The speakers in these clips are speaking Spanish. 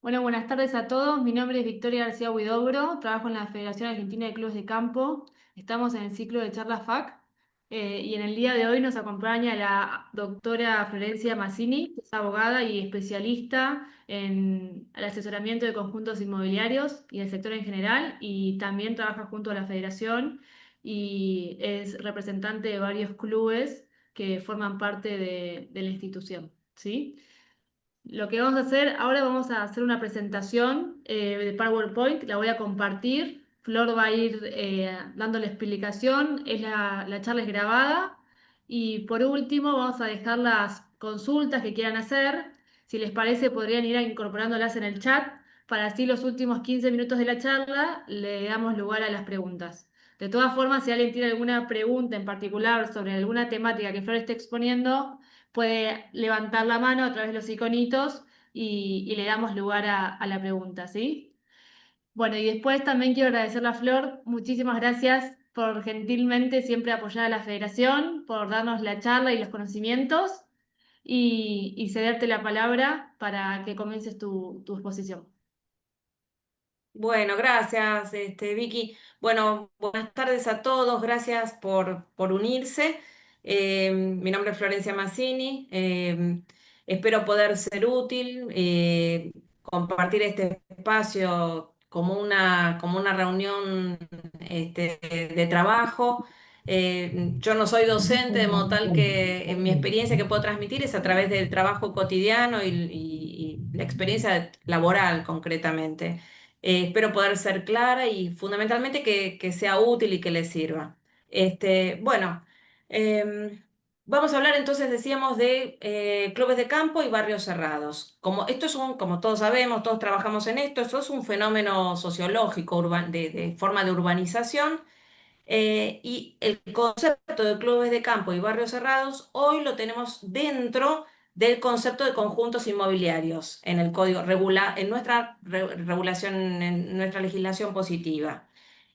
Bueno, buenas tardes a todos. Mi nombre es Victoria García Huidobro, trabajo en la Federación Argentina de Clubes de Campo. Estamos en el ciclo de charla FAC y en el día de hoy nos acompaña la doctora Florencia Mazzini, que es abogada y especialista en el asesoramiento de conjuntos inmobiliarios y el sector en general, y también trabaja junto a la Federación y es representante de varios clubes que forman parte de la institución, ¿sí? Lo que vamos a hacer, ahora vamos a hacer una presentación de PowerPoint, la voy a compartir. Flor va a ir dando la explicación, la charla es grabada y por último vamos a dejar las consultas que quieran hacer. Si les parece, podrían ir incorporándolas en el chat para así los últimos 15 minutos de la charla le damos lugar a las preguntas. De todas formas, si alguien tiene alguna pregunta en particular sobre alguna temática que Flor esté exponiendo, puede levantar la mano a través de los iconitos y le damos lugar a la pregunta, ¿sí? Bueno, y después también quiero agradecerle a Flor, muchísimas gracias por gentilmente siempre apoyar a la federación, por darnos la charla y los conocimientos y cederte la palabra para que comiences tu exposición. Bueno, gracias, Vicky. Bueno, buenas tardes a todos, gracias por unirse. Mi nombre es Florencia Mazzini, espero poder ser útil, compartir este espacio como una reunión de trabajo. Yo no soy docente, de modo tal que mi experiencia que puedo transmitir es a través del trabajo cotidiano y la experiencia laboral concretamente. Espero poder ser clara y fundamentalmente que sea útil y que les sirva. Bueno, vamos a hablar entonces, decíamos, de clubes de campo y barrios cerrados. Como esto es como todos sabemos, todos trabajamos en esto es un fenómeno sociológico de forma de urbanización. Y el concepto de clubes de campo y barrios cerrados hoy lo tenemos dentro del concepto de conjuntos inmobiliarios en el código en nuestra regulación, en nuestra legislación positiva.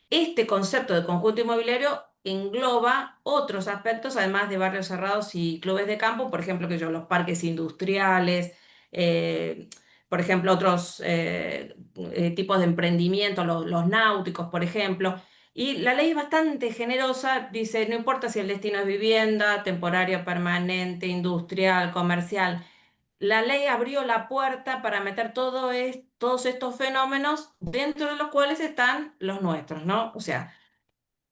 Este concepto de conjunto inmobiliario engloba otros aspectos, además de barrios cerrados y clubes de campo, por ejemplo, los parques industriales, eh, por ejemplo, otros tipos de emprendimiento, los náuticos, por ejemplo. Y la ley es bastante generosa, dice, no importa si el destino es vivienda, temporaria, permanente, industrial, comercial. La ley abrió la puerta para meter todos estos fenómenos dentro de los cuales están los nuestros, ¿no? O sea,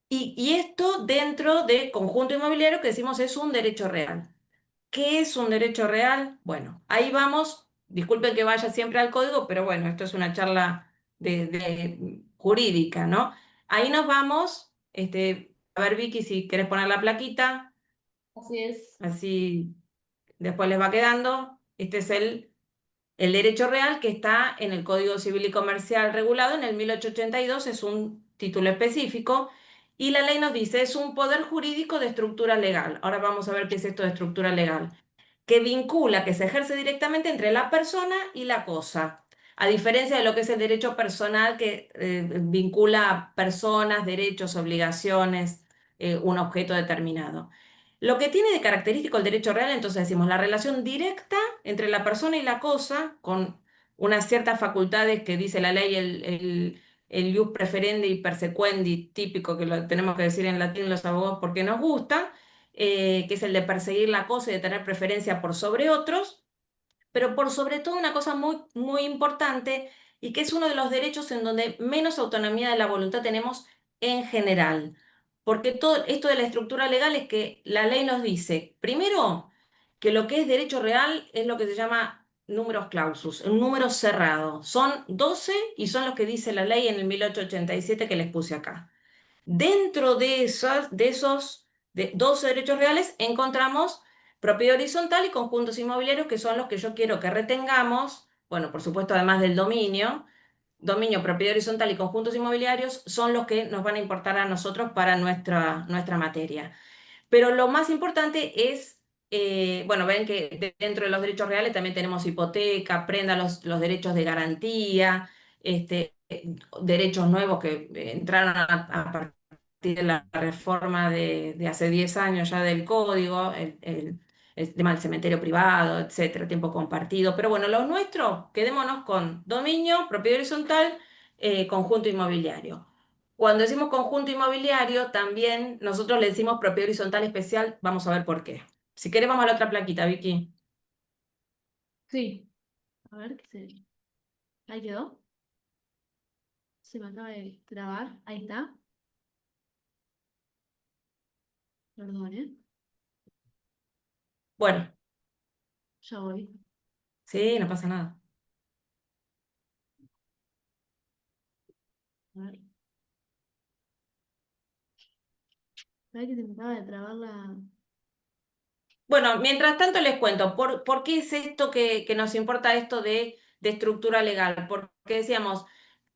y esto dentro de conjunto inmobiliario que decimos es un derecho real. ¿Qué es un derecho real? Bueno, ahí vamos. Disculpen que vaya siempre al código, pero bueno, esto es una charla de jurídica, ¿no? Ahí nos vamos. A ver, Vicky, si querés poner la plaquita, Así es. así después les va quedando. Este es el derecho real que está en el Código Civil y Comercial regulado en el 1882, es un título específico, y la ley nos dice, es un poder jurídico de estructura legal. Ahora vamos a ver qué es esto de estructura legal, que vincula, que se ejerce directamente entre la persona y la cosa, a diferencia de lo que es el derecho personal que vincula a personas, derechos, obligaciones, un objeto determinado. Lo que tiene de característico el derecho real, entonces decimos, la relación directa entre la persona y la cosa, con unas ciertas facultades que dice la ley, el ius preferendi y persequendi, típico que lo tenemos que decir en latín los abogados porque nos gusta, que es el de perseguir la cosa y de tener preferencia por sobre otros, pero por sobre todo una cosa muy importante y que es uno de los derechos en donde menos autonomía de la voluntad tenemos en general. Porque todo esto de la estructura legal es que la ley nos dice, primero, que lo que es derecho real es lo que se llama números clausus, un número cerrado. Son 12 y son los que dice la ley en el 1887 que les puse acá. Dentro de 12 derechos reales encontramos propiedad horizontal y conjuntos inmobiliarios, que son los que yo quiero que retengamos. Bueno, por supuesto, además del dominio, propiedad horizontal y conjuntos inmobiliarios son los que nos van a importar a nosotros para nuestra materia. Pero lo más importante es, bueno, ven que dentro de los derechos reales también tenemos hipoteca, prenda, los derechos de garantía, derechos nuevos que entraron a partir de la reforma de hace 10 años ya del código, el tema del cementerio privado, etcétera, tiempo compartido. Pero bueno, lo nuestro, quedémonos con dominio, propiedad horizontal, conjunto inmobiliario. Cuando decimos conjunto inmobiliario, también nosotros le decimos propiedad horizontal especial. Vamos a ver por qué. Si querés, vamos a la otra plaquita, Vicky. Sí. A ver qué se. Ahí quedó. Se me acaba de trabar. Ahí está. Perdón, ¿eh? Bueno, Ya voy. sí, no pasa nada. A ver. ¿Sabes que se me acaba de trabar la. Bueno, mientras tanto les cuento, ¿por qué es esto que nos importa esto de estructura legal? Porque decíamos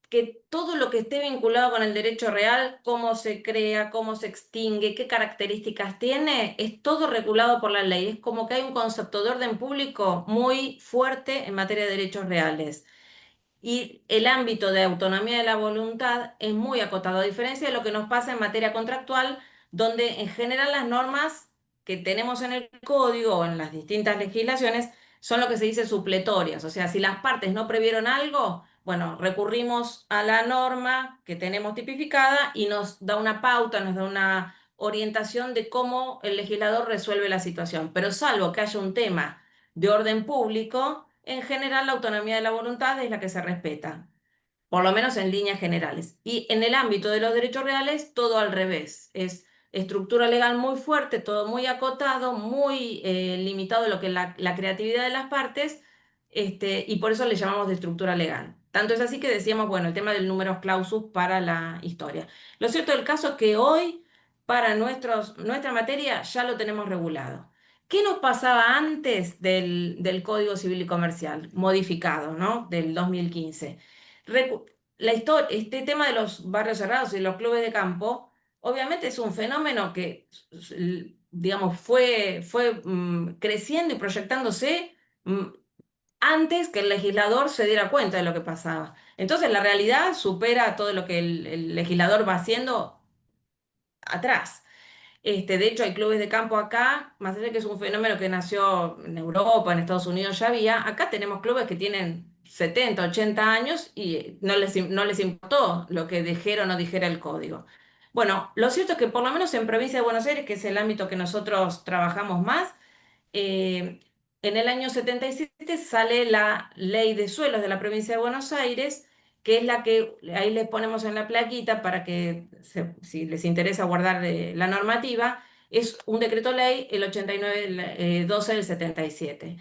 que todo lo que esté vinculado con el derecho real, cómo se crea, cómo se extingue, qué características tiene, es todo regulado por la ley. Es como que hay un concepto de orden público muy fuerte en materia de derechos reales. Y el ámbito de autonomía de la voluntad es muy acotado, a diferencia de lo que nos pasa en materia contractual, donde en general las normas que tenemos en el código o en las distintas legislaciones son lo que se dice supletorias. O sea, si las partes no previeron algo, bueno, recurrimos a la norma que tenemos tipificada y nos da una pauta, nos da una orientación de cómo el legislador resuelve la situación. Pero salvo que haya un tema de orden público, en general la autonomía de la voluntad es la que se respeta, por lo menos en líneas generales. Y en el ámbito de los derechos reales, todo al revés. Es estructura legal muy fuerte, todo muy acotado, muy limitado en lo que es la creatividad de las partes, y por eso le llamamos de estructura legal. Tanto es así que decíamos, bueno, el tema del numerus clausus para la historia. Lo cierto del caso es que hoy, para nuestra materia, ya lo tenemos regulado. ¿Qué nos pasaba antes del Código Civil y Comercial, modificado, ¿no? Del 2015? Este tema de los barrios cerrados y los clubes de campo, obviamente es un fenómeno que, digamos, fue creciendo y proyectándose mm, antes que el legislador se diera cuenta de lo que pasaba. Entonces, la realidad supera todo lo que el legislador va haciendo atrás. De hecho, hay clubes de campo acá, más allá de que es un fenómeno que nació en Europa, en Estados Unidos ya había, acá tenemos clubes que tienen 70, 80 años y no les importó lo que dijera o no dijera el código. Bueno, lo cierto es que por lo menos en provincia de Buenos Aires, que es el ámbito que nosotros trabajamos más, eh, en el año 77 sale la ley de suelos de la provincia de Buenos Aires, que es la que ahí les ponemos en la plaquita para que, si les interesa guardar la normativa, es un decreto ley, el 8912 del 77.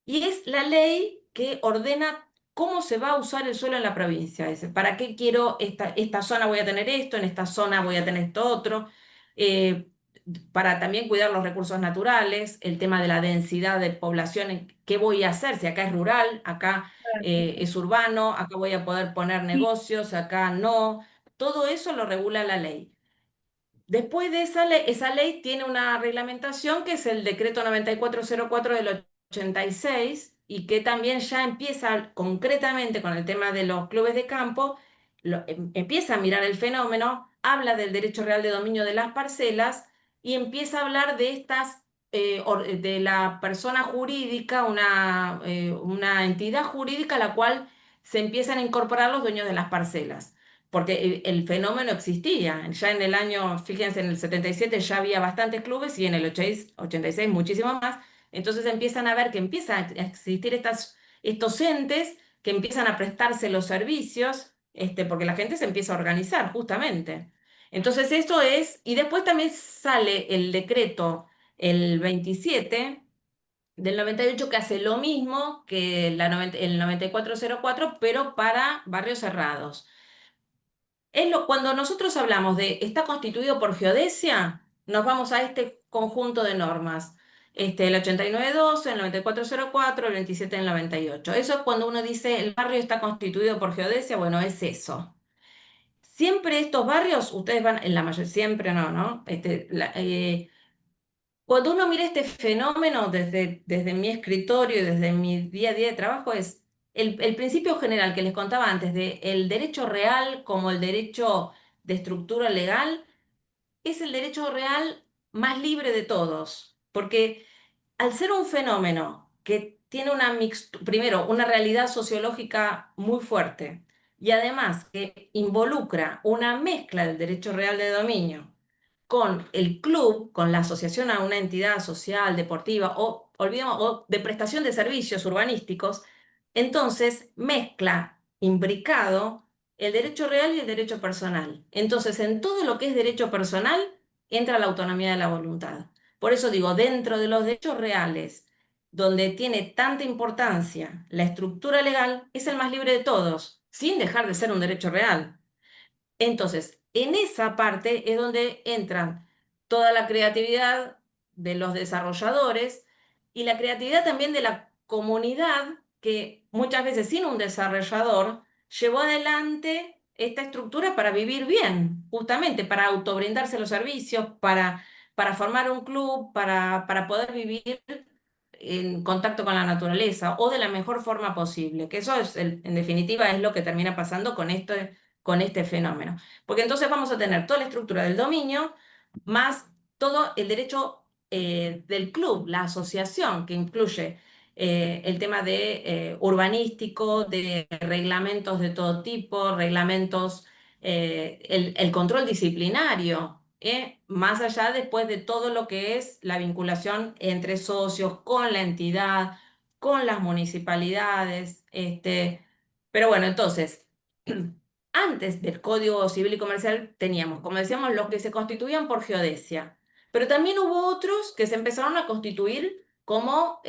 Y es la ley que ordena cómo se va a usar el suelo en la provincia. Es, ¿para qué quiero esta zona voy a tener esto, en esta zona voy a tener esto otro? Eh, para también cuidar los recursos naturales, el tema de la densidad de población, qué voy a hacer, si acá es rural, acá es urbano, acá voy a poder poner negocios, acá no. Todo eso lo regula la ley. Después de esa ley tiene una reglamentación que es el decreto 9404 del 86 y que también ya empieza concretamente con el tema de los clubes de campo, empieza a mirar el fenómeno, habla del derecho real de dominio de las parcelas y empieza a hablar de de la persona jurídica, una entidad jurídica a la cual se empiezan a incorporar los dueños de las parcelas porque el fenómeno existía. Ya en el año, fíjense, en el 77 ya había bastantes clubes y en el 86 muchísimo más. Entonces empiezan a ver que empiezan a existir estos entes que empiezan a prestarse los servicios, porque la gente se empieza a organizar justamente. Entonces esto es, y después también sale el decreto, el 27 del 98 que hace lo mismo que el 9404 pero para barrios cerrados. Cuando nosotros hablamos de está constituido por geodesia, nos vamos a este conjunto de normas. El 8912, el 9404, el 27 del 98. Eso es cuando uno dice el barrio está constituido por geodesia, bueno, es eso. Siempre estos barrios, ustedes van, en la mayoría, siempre no, ¿no? Cuando uno mira este fenómeno desde mi escritorio y desde mi día a día de trabajo, es el principio general que les contaba antes de el derecho real como el derecho de estructura legal, es el derecho real más libre de todos, porque al ser un fenómeno que tiene una primero, una realidad sociológica muy fuerte y además que involucra una mezcla del derecho real de dominio con el club, con la asociación a una entidad social, deportiva o, olvidemos, o de prestación de servicios urbanísticos, entonces mezcla imbricado el derecho real y el derecho personal. Entonces, en todo lo que es derecho personal entra la autonomía de la voluntad. Por eso digo, dentro de los derechos reales, donde tiene tanta importancia la estructura legal, es el más libre de todos, sin dejar de ser un derecho real. Entonces, en esa parte es donde entran toda la creatividad de los desarrolladores y la creatividad también de la comunidad que muchas veces sin un desarrollador llevó adelante esta estructura para vivir bien, justamente para autobrindarse los servicios, para formar un club, para poder vivir en contacto con la naturaleza o de la mejor forma posible, que eso es, en definitiva es lo que termina pasando con este fenómeno. Porque entonces vamos a tener toda la estructura del dominio más todo el derecho del club, la asociación, que incluye el tema de urbanístico, de reglamentos de todo tipo, reglamentos, el control disciplinario. Más allá después de todo lo que es la vinculación entre socios, con la entidad, con las municipalidades, pero bueno, entonces, antes del Código Civil y Comercial teníamos, como decíamos, los que se constituían por geodesia, pero también hubo otros que se empezaron a constituir como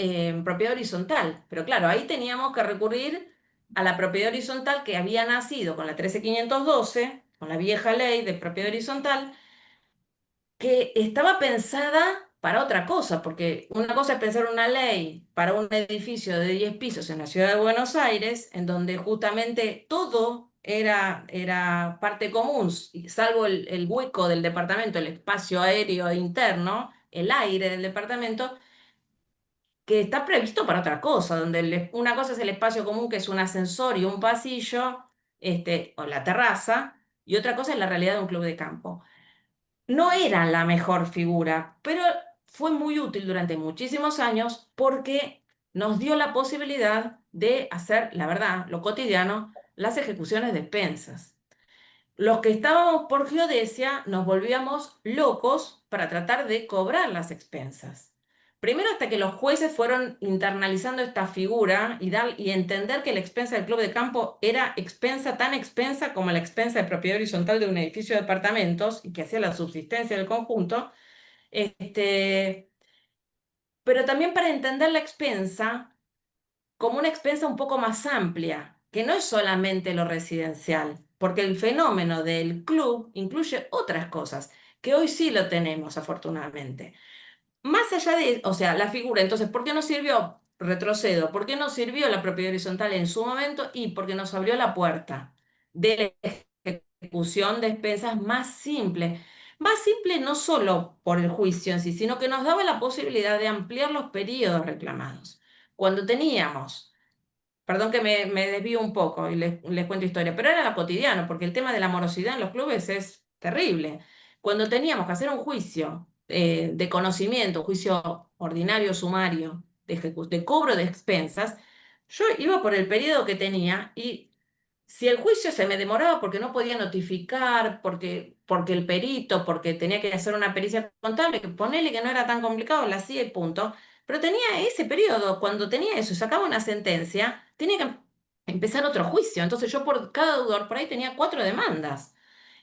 propiedad horizontal. Pero claro, ahí teníamos que recurrir a la propiedad horizontal que había nacido con la 13512, con la vieja ley de propiedad horizontal, que estaba pensada para otra cosa, porque una cosa es pensar una ley para un edificio de 10 pisos en la ciudad de Buenos Aires, en donde justamente todo era parte común, salvo el hueco del departamento, el espacio aéreo interno, el aire del departamento, que está previsto para otra cosa, donde una cosa es el espacio común, que es un ascensor y un pasillo, o la terraza, y otra cosa es la realidad de un club de campo. No era la mejor figura, pero fue muy útil durante muchísimos años porque nos dio la posibilidad de hacer, la verdad, lo cotidiano, las ejecuciones de expensas. Los que estábamos por geodesia nos volvíamos locos para tratar de cobrar las expensas. Primero hasta que los jueces fueron internalizando esta figura y entender que la expensa del club de campo era expensa, tan expensa como la expensa de propiedad horizontal de un edificio de departamentos y que hacía la subsistencia del conjunto, este, pero también para entender la expensa como una expensa un poco más amplia, que no es solamente lo residencial, porque el fenómeno del club incluye otras cosas, que hoy sí lo tenemos, afortunadamente. Más allá de, o sea, la figura, entonces, ¿por qué no sirvió? Retrocedo, ¿por qué no sirvió la propiedad horizontal en su momento? Y porque nos abrió la puerta de la ejecución de expensas más simple. Más simple no solo por el juicio en sí, sino que nos daba la posibilidad de ampliar los periodos reclamados. Cuando teníamos, perdón que me desvío un poco y les cuento historia, pero era lo cotidiano, porque el tema de la morosidad en los clubes es terrible. Cuando teníamos que hacer un juicio de conocimiento, un juicio ordinario, sumario, de cobro de expensas, yo iba por el periodo que tenía y si el juicio se me demoraba porque no podía notificar, porque el perito, porque tenía que hacer una pericia contable, que ponele que no era tan complicado, la hacía y punto. Pero tenía ese periodo, cuando tenía eso y sacaba una sentencia, tenía que empezar otro juicio. Entonces yo por cada deudor por ahí tenía 4 demandas.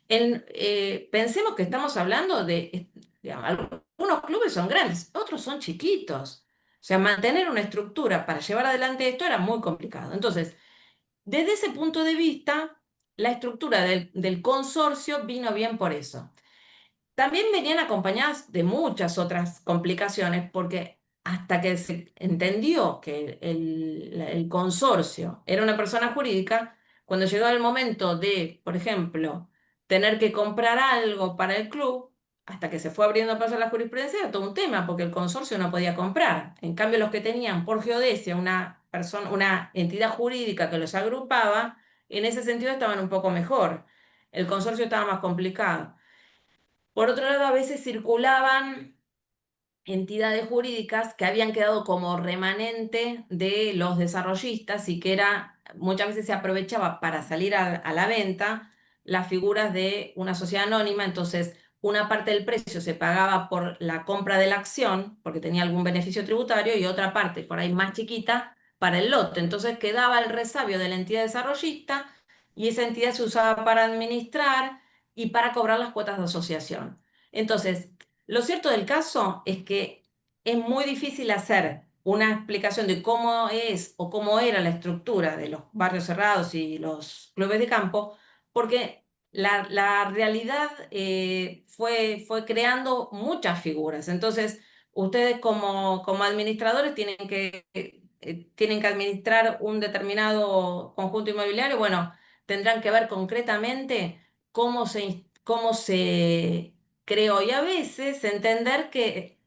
Pensemos que estamos hablando de algunos clubes son grandes, otros son chiquitos. O sea, mantener una estructura para llevar adelante esto era muy complicado. Entonces, desde ese punto de vista, la estructura del consorcio vino bien por eso. También venían acompañadas de muchas otras complicaciones, porque hasta que se entendió que el consorcio era una persona jurídica, cuando llegó el momento de, por ejemplo, tener que comprar algo para el club, hasta que se fue abriendo paso a la jurisprudencia, era todo un tema, porque el consorcio no podía comprar. En cambio, los que tenían por geodesia una persona, una entidad jurídica que los agrupaba, en ese sentido estaban un poco mejor. El consorcio estaba más complicado. Por otro lado, a veces circulaban entidades jurídicas que habían quedado como remanente de los desarrollistas y que muchas veces se aprovechaba para salir a la venta las figuras de una sociedad anónima. Entonces una parte del precio se pagaba por la compra de la acción, porque tenía algún beneficio tributario, y otra parte, por ahí más chiquita, para el lote. Entonces quedaba el resabio de la entidad desarrollista y esa entidad se usaba para administrar y para cobrar las cuotas de asociación. Entonces, lo cierto del caso es que es muy difícil hacer una explicación de cómo es o cómo era la estructura de los barrios cerrados y los clubes de campo, porque la realidad fue creando muchas figuras. Entonces, ustedes como administradores tienen que administrar un determinado conjunto inmobiliario. Bueno, tendrán que ver concretamente cómo se creo, y a veces entender que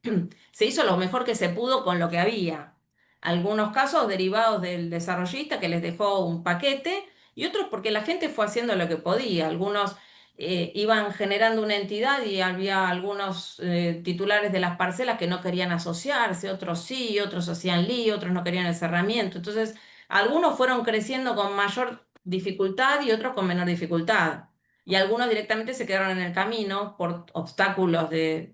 se hizo lo mejor que se pudo con lo que había. Algunos casos derivados del desarrollista que les dejó un paquete y otros porque la gente fue haciendo lo que podía. Algunos iban generando una entidad y había algunos titulares de las parcelas que no querían asociarse, otros sí, otros hacían lío, otros no querían el cerramiento. Entonces, algunos fueron creciendo con mayor dificultad y otros con menor dificultad, y algunos directamente se quedaron en el camino por obstáculos de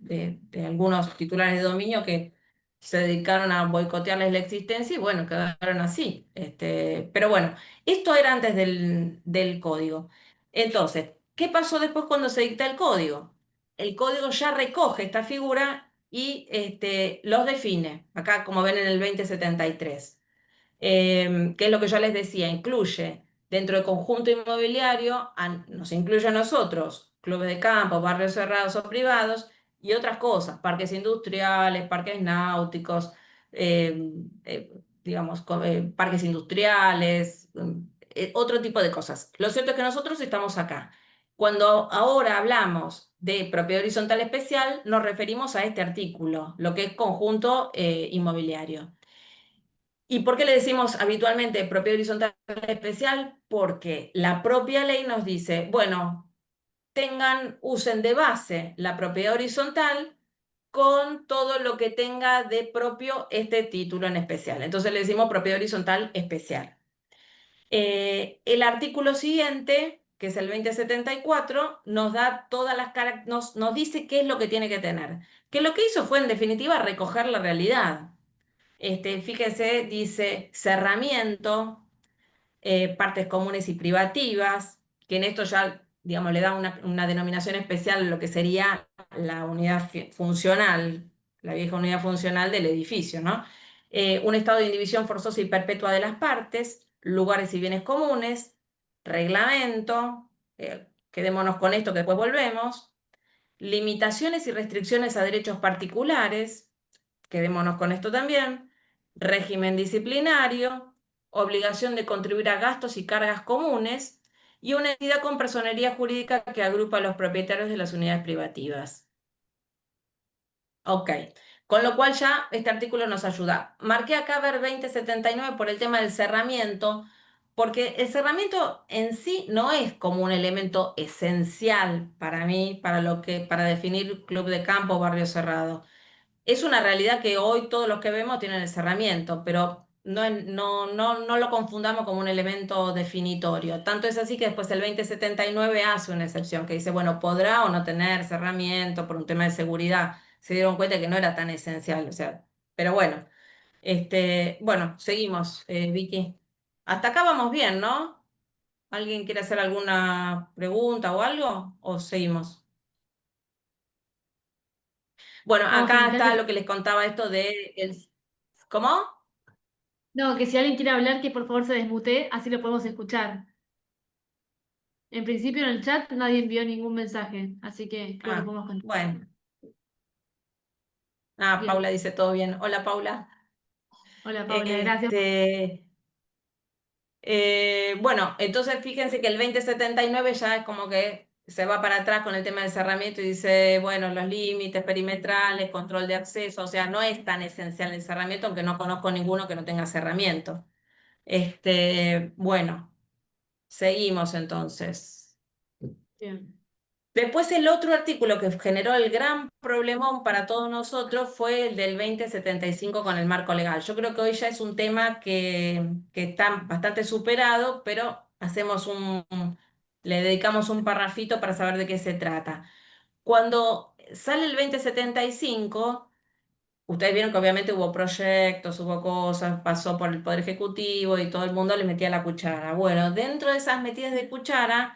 algunos titulares de dominio que se dedicaron a boicotearles la existencia y bueno, quedaron así. Pero bueno, esto era antes del código. Entonces, ¿qué pasó después cuando se dicta el código? El código ya recoge esta figura y los define, acá como ven en el 2073, que es lo que yo les decía, incluye dentro del conjunto inmobiliario, nos incluye a nosotros, clubes de campo, barrios cerrados o privados, y otras cosas, parques industriales, parques náuticos, eh, digamos, parques industriales, otro tipo de cosas. Lo cierto es que nosotros estamos acá. Cuando ahora hablamos de propiedad horizontal especial, nos referimos a este artículo, lo que es conjunto inmobiliario. ¿Y por qué le decimos habitualmente propiedad horizontal especial? Porque la propia ley nos dice, bueno, usen de base la propiedad horizontal con todo lo que tenga de propio este título en especial. Entonces le decimos propiedad horizontal especial. El artículo siguiente, que es el 2074, nos da todas nos dice qué es lo que tiene que tener. Que lo que hizo fue, en definitiva, recoger la realidad. Fíjese, dice cerramiento, partes comunes y privativas, que en esto ya, digamos, le da una denominación especial a lo que sería la unidad funcional, la vieja unidad funcional del edificio, ¿no? Un estado de indivisión forzosa y perpetua de las partes, lugares y bienes comunes, reglamento, quedémonos con esto que después volvemos, limitaciones y restricciones a derechos particulares, quedémonos con esto también, régimen disciplinario, obligación de contribuir a gastos y cargas comunes, y una entidad con personería jurídica que agrupa a los propietarios de las unidades privativas. Ok, con lo cual ya este artículo nos ayuda. Marqué acá ver 2079 por el tema del cerramiento, porque el cerramiento en sí no es como un elemento esencial para mí, para definir club de campo o barrio cerrado. Es una realidad que hoy todos los que vemos tienen el cerramiento, pero no lo confundamos como un elemento definitorio. Tanto es así que después el 2079 hace una excepción que dice, bueno, podrá o no tener cerramiento por un tema de seguridad. Se dieron cuenta que no era tan esencial, o sea, pero bueno, bueno, seguimos, Vicky. Hasta acá vamos bien, ¿no? ¿Alguien quiere hacer alguna pregunta o algo? ¿O seguimos? Bueno, Vamos, acá está genial. lo que les contaba esto ¿Cómo? No, que si alguien quiere hablar, que por favor se desmute, así lo podemos escuchar. En principio en el chat nadie envió ningún mensaje, así que creo que Ah, podemos continuar. bueno. Ah, Bien. Paula dice todo bien. Hola, Paula. Hola Paula, gracias. Este, bueno, entonces fíjense que el 2079 ya es como que se va para atrás con el tema del cerramiento y dice, bueno, los límites perimetrales, control de acceso, o sea, no es tan esencial el cerramiento, aunque no conozco ninguno que no tenga cerramiento. Bueno, seguimos entonces. Bien. Después el otro artículo que generó el gran problemón para todos nosotros fue el del 2075 con el marco legal. Yo creo que hoy ya es un tema que está bastante superado, pero le dedicamos un parrafito para saber de qué se trata. Cuando sale el 2075, ustedes vieron que obviamente hubo proyectos, hubo cosas, pasó por el Poder Ejecutivo y todo el mundo le metía la cuchara. Bueno, dentro de esas metidas de cuchara,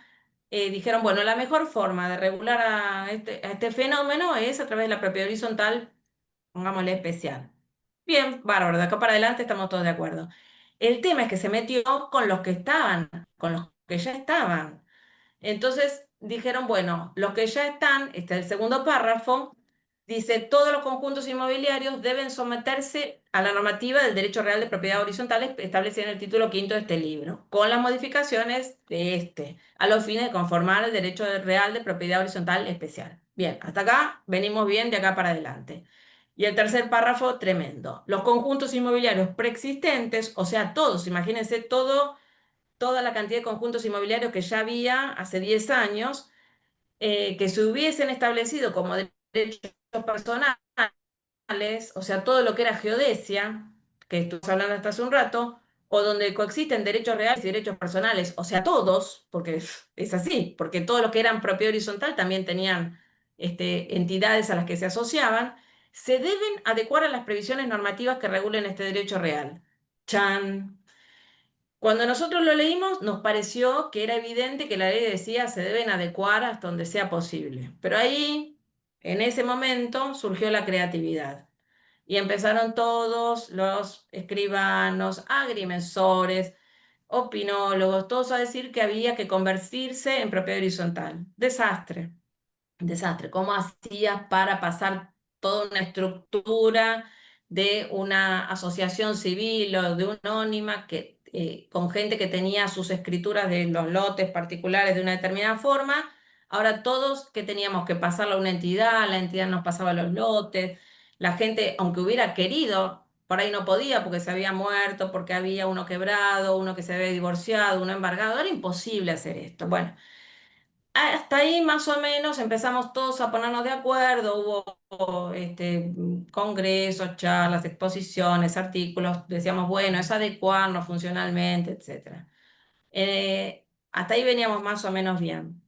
dijeron, bueno, la mejor forma de regular a este fenómeno es a través de la propiedad horizontal, pongámosle especial. Bien, bárbaro, de acá para adelante estamos todos de acuerdo. El tema es que se metió con los que estaban, con los que ya estaban. Entonces dijeron, bueno, los que ya están, este es el segundo párrafo, dice, todos los conjuntos inmobiliarios deben someterse a la normativa del derecho real de propiedad horizontal establecida en el título quinto de este libro, con las modificaciones de este, a los fines de conformar el derecho real de propiedad horizontal especial. Bien, hasta acá venimos bien de acá para adelante. Y el tercer párrafo, tremendo. Los conjuntos inmobiliarios preexistentes, o sea, todos, imagínense toda la cantidad de conjuntos inmobiliarios que ya había hace 10 años, que se hubiesen establecido como derechos personales, o sea, todo lo que era geodesia, que estuvimos hablando hasta hace un rato, o donde coexisten derechos reales y derechos personales, o sea, todos, porque es así, porque todos los que eran propiedad horizontal también tenían entidades a las que se asociaban, se deben adecuar a las previsiones normativas que regulen este derecho real. Chan. Cuando nosotros lo leímos, nos pareció que era evidente que la ley decía se deben adecuar hasta donde sea posible. Pero ahí, en ese momento, surgió la creatividad. Y empezaron todos los escribanos, agrimensores, opinólogos, todos a decir que había que convertirse en propiedad horizontal. Desastre. Desastre. ¿Cómo hacías para pasar toda una estructura de una asociación civil o de una anónima con gente que tenía sus escrituras de los lotes particulares de una determinada forma? Ahora todos que teníamos que pasarlo a una entidad, la entidad nos pasaba los lotes, la gente, aunque hubiera querido, por ahí no podía porque se había muerto, porque había uno quebrado, uno que se había divorciado, uno embargado, era imposible hacer esto. Bueno. Hasta ahí más o menos empezamos todos a ponernos de acuerdo, hubo congresos, charlas, exposiciones, artículos, decíamos, bueno, es adecuarnos funcionalmente, etcétera. Hasta ahí veníamos más o menos bien.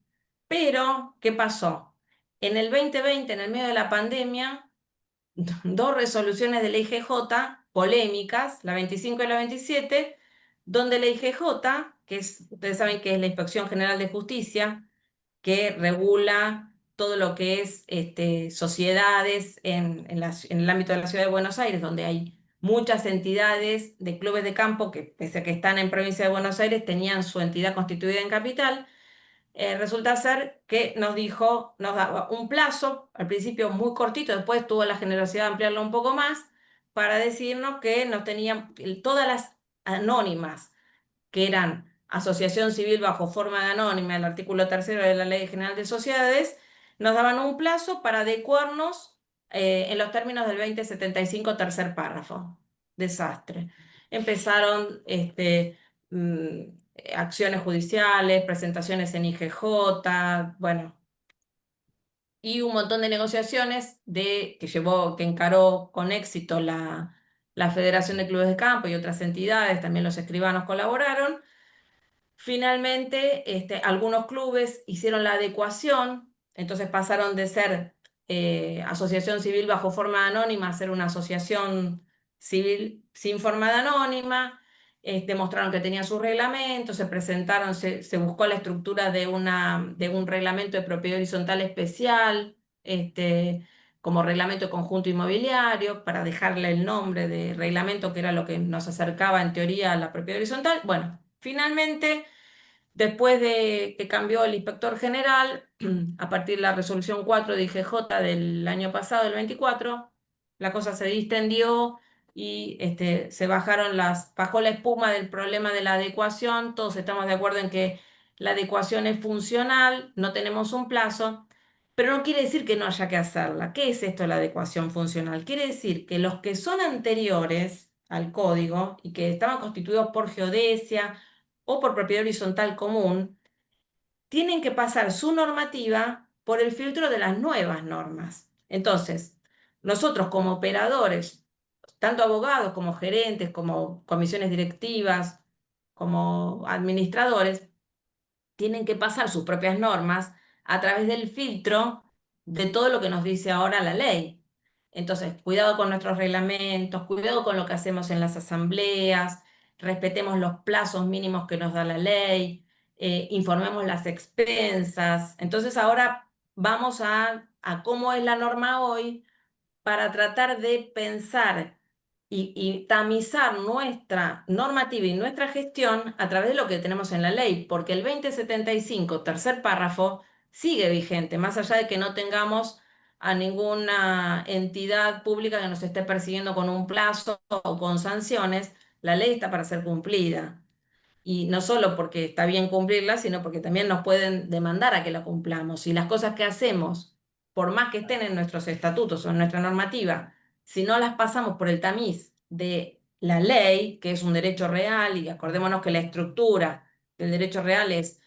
Pero, ¿qué pasó? En el 2020, en el medio de la pandemia, dos resoluciones de la IGJ polémicas, la 25 y la 27, donde la IGJ, ustedes saben que es la Inspección General de Justicia, que regula todo lo que es sociedades en el ámbito de la ciudad de Buenos Aires, donde hay muchas entidades de clubes de campo que, pese a que están en provincia de Buenos Aires, tenían su entidad constituida en capital. Resulta ser que nos dijo, nos daba un plazo, al principio muy cortito, después tuvo la generosidad de ampliarlo un poco más, para decirnos que nos tenían todas las anónimas que eran asociación civil bajo forma de anónima, el artículo tercero de la Ley General de Sociedades, nos daban un plazo para adecuarnos en los términos del 2075, tercer párrafo. Desastre. Empezaron acciones judiciales, presentaciones en IGJ, bueno, y un montón de negociaciones que encaró con éxito la Federación de Clubes de Campo y otras entidades, también los escribanos colaboraron. Finalmente, algunos clubes hicieron la adecuación, entonces pasaron de ser asociación civil bajo forma anónima a ser una asociación civil sin forma de anónima. Demostraron que tenía sus reglamentos, se presentaron, se buscó la estructura de un reglamento de propiedad horizontal especial, como reglamento de conjunto inmobiliario, para dejarle el nombre de reglamento, que era lo que nos acercaba en teoría a la propiedad horizontal. Bueno, finalmente, después de que cambió el inspector general, a partir de la resolución 4 de IGJ del año pasado, el 24, la cosa se distendió y bajó la espuma del problema de la adecuación. Todos estamos de acuerdo en que la adecuación es funcional, no tenemos un plazo, pero no quiere decir que no haya que hacerla. ¿Qué es esto de la adecuación funcional? Quiere decir que los que son anteriores al código y que estaban constituidos por geodesia o por propiedad horizontal común, tienen que pasar su normativa por el filtro de las nuevas normas. Entonces, nosotros como operadores, tanto abogados como gerentes, como comisiones directivas, como administradores, tienen que pasar sus propias normas a través del filtro de todo lo que nos dice ahora la ley. Entonces, cuidado con nuestros reglamentos, cuidado con lo que hacemos en las asambleas, respetemos los plazos mínimos que nos da la ley, informemos las expensas. Entonces, ahora vamos a cómo es la norma hoy para tratar de pensar y tamizar nuestra normativa y nuestra gestión a través de lo que tenemos en la ley, porque el 2075, tercer párrafo, sigue vigente, más allá de que no tengamos a ninguna entidad pública que nos esté persiguiendo con un plazo o con sanciones, la ley está para ser cumplida. Y no solo porque está bien cumplirla, sino porque también nos pueden demandar a que la cumplamos. Y las cosas que hacemos, por más que estén en nuestros estatutos o en nuestra normativa, si no las pasamos por el tamiz de la ley, que es un derecho real, y acordémonos que la estructura del derecho real es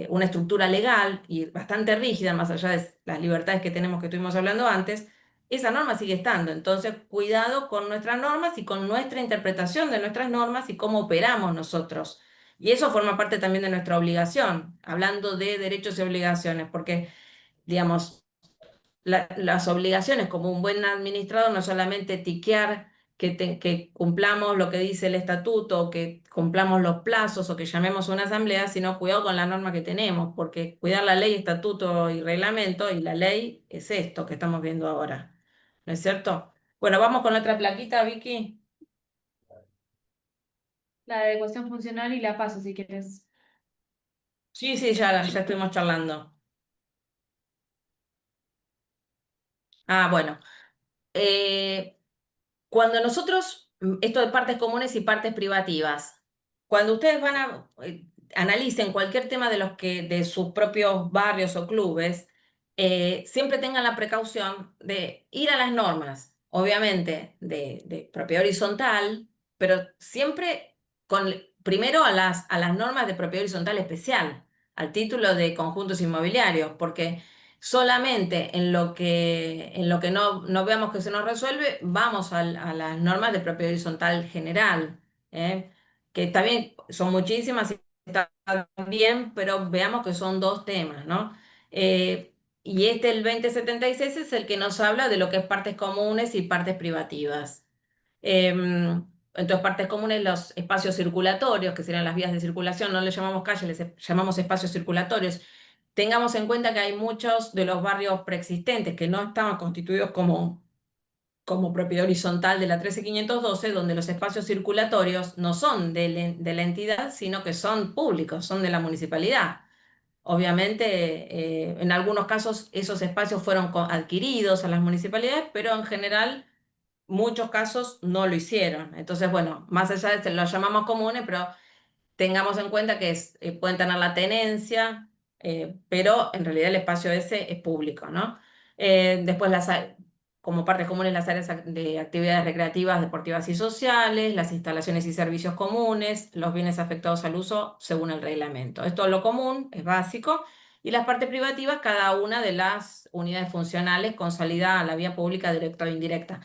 una estructura legal y bastante rígida, más allá de las libertades que tenemos que estuvimos hablando antes, esa norma sigue estando. Entonces, cuidado con nuestras normas y con nuestra interpretación de nuestras normas y cómo operamos nosotros. Y eso forma parte también de nuestra obligación, hablando de derechos y obligaciones, porque, digamos, las obligaciones como un buen administrador no solamente tiquear que cumplamos lo que dice el estatuto, o que cumplamos los plazos o que llamemos a una asamblea, sino cuidado con la norma que tenemos, porque cuidar la ley, estatuto y reglamento, y la ley es esto que estamos viendo ahora. ¿No es cierto? Bueno, vamos con otra plaquita, Vicky. La de ecuación funcional y la paso si quieres. Sí, sí, ya estuvimos charlando. Ah, bueno. Eh, Cuando nosotros, esto de partes comunes y partes privativas, cuando ustedes van a analicen cualquier tema de los que de sus propios barrios o clubes, siempre tengan la precaución de ir a las normas, obviamente de propiedad horizontal, pero siempre con primero a las normas de propiedad horizontal especial, al título de conjuntos inmobiliarios, porque solamente en lo que no veamos que se nos resuelve, vamos a las normas de propiedad horizontal general, ¿eh? Que también son muchísimas y está bien, pero veamos que son dos temas, ¿no? Y el 2076 es el que nos habla de lo que es partes comunes y partes privativas. Entonces, partes comunes, los espacios circulatorios, que serían las vías de circulación, no les llamamos calles, les llamamos espacios circulatorios. Tengamos en cuenta que hay muchos de los barrios preexistentes que no estaban constituidos como propiedad horizontal de la 13512, donde los espacios circulatorios no son de la entidad, sino que son públicos, son de la municipalidad. Obviamente, en algunos casos esos espacios fueron adquiridos a las municipalidades, pero en general muchos casos no lo hicieron. Entonces, bueno, más allá de que lo llamamos comunes, pero tengamos en cuenta que pueden tener la tenencia, pero en realidad el espacio ese es público, ¿no? Después, como partes comunes, las áreas de actividades recreativas, deportivas y sociales, las instalaciones y servicios comunes, los bienes afectados al uso según el reglamento. Esto es lo común, es básico. Y las partes privativas, cada una de las unidades funcionales con salida a la vía pública directa o indirecta.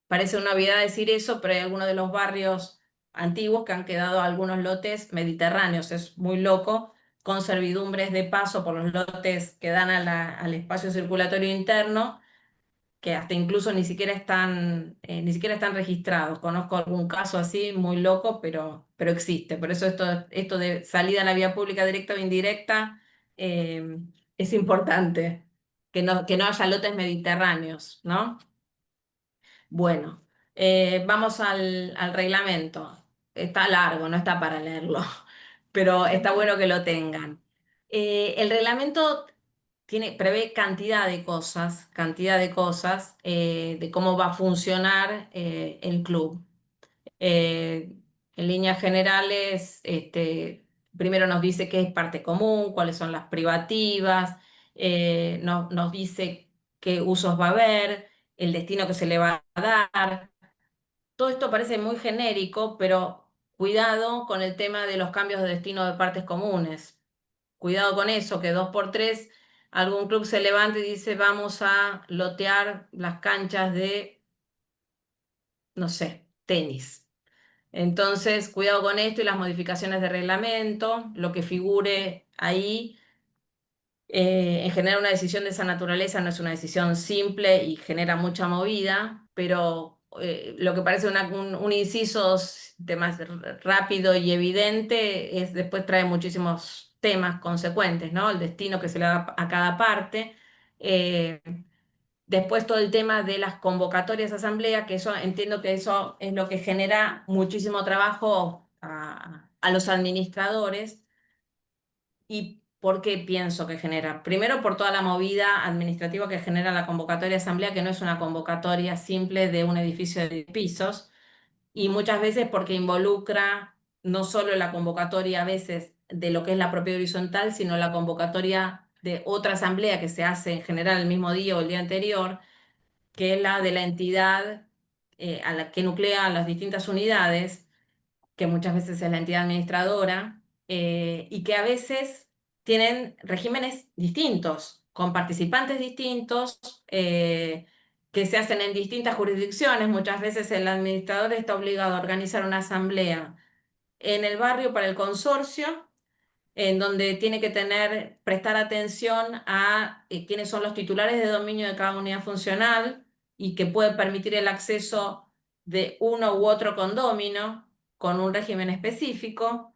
Parece una obviedad decir eso, pero hay algunos de los barrios antiguos que han quedado algunos lotes mediterráneos, es muy loco, con servidumbres de paso por los lotes que dan al espacio circulatorio interno, que hasta incluso ni siquiera están registrados. Conozco algún caso así, muy loco, pero existe. Por eso esto de salida a la vía pública directa o indirecta eh, es importante, que no haya lotes mediterráneos, ¿no? Bueno, vamos al reglamento. Está largo, no está para leerlo, pero está bueno que lo tengan. El reglamento prevé cantidad de cosas de cómo va a funcionar el club. Eh, en líneas generales, primero nos dice qué es parte común, cuáles son las privativas, nos dice qué usos va a haber, el destino que se le va a dar. Todo esto parece muy genérico, pero cuidado con el tema de los cambios de destino de partes comunes. Cuidado con eso, que dos por tres algún club se levanta y dice vamos a lotear las canchas de, no sé, tenis. Entonces, cuidado con esto y las modificaciones de reglamento, lo que figure ahí. En general, una decisión de esa naturaleza no es una decisión simple y genera mucha movida, pero lo que parece un inciso de más rápido y evidente es después trae muchísimos temas consecuentes, ¿no? El destino que se le da a cada parte. Eh, Después todo el tema de las convocatorias a asamblea, que eso entiendo que eso es lo que genera muchísimo trabajo a los administradores. ¿Y por qué pienso que genera? Primero, por toda la movida administrativa que genera la convocatoria de asamblea, que no es una convocatoria simple de un edificio de 10 pisos, y muchas veces porque involucra no solo la convocatoria a veces de lo que es la propiedad horizontal, sino la convocatoria de otra asamblea que se hace en general el mismo día o el día anterior, que es la de la entidad a la que nuclea a las distintas unidades, que muchas veces es la entidad administradora, y que a veces tienen regímenes distintos, con participantes distintos, que se hacen en distintas jurisdicciones. Muchas veces el administrador está obligado a organizar una asamblea en el barrio para el consorcio, en donde tiene que prestar atención a quiénes son los titulares de dominio de cada unidad funcional y que puede permitir el acceso de uno u otro condómino con un régimen específico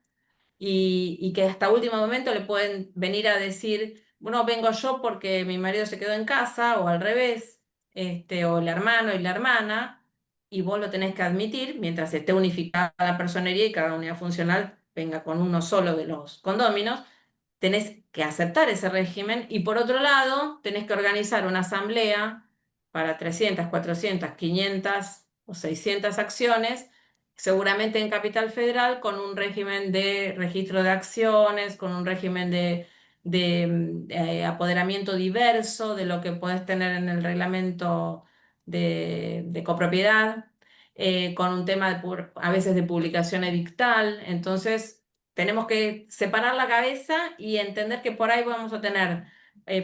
y que hasta último momento le pueden venir a decir, bueno, vengo yo porque mi marido se quedó en casa o al revés, o el hermano y la hermana, y vos lo tenés que admitir mientras esté unificada la personería y cada unidad funcional venga con uno solo de los condóminos. Tenés que aceptar ese régimen y por otro lado tenés que organizar una asamblea para 300, 400, 500 o 600 acciones, seguramente en Capital Federal, con un régimen de registro de acciones, con un régimen de apoderamiento diverso de lo que puedes tener en el reglamento de copropiedad, con un tema a veces de publicación edictal. Entonces, tenemos que separar la cabeza y entender que por ahí vamos a tener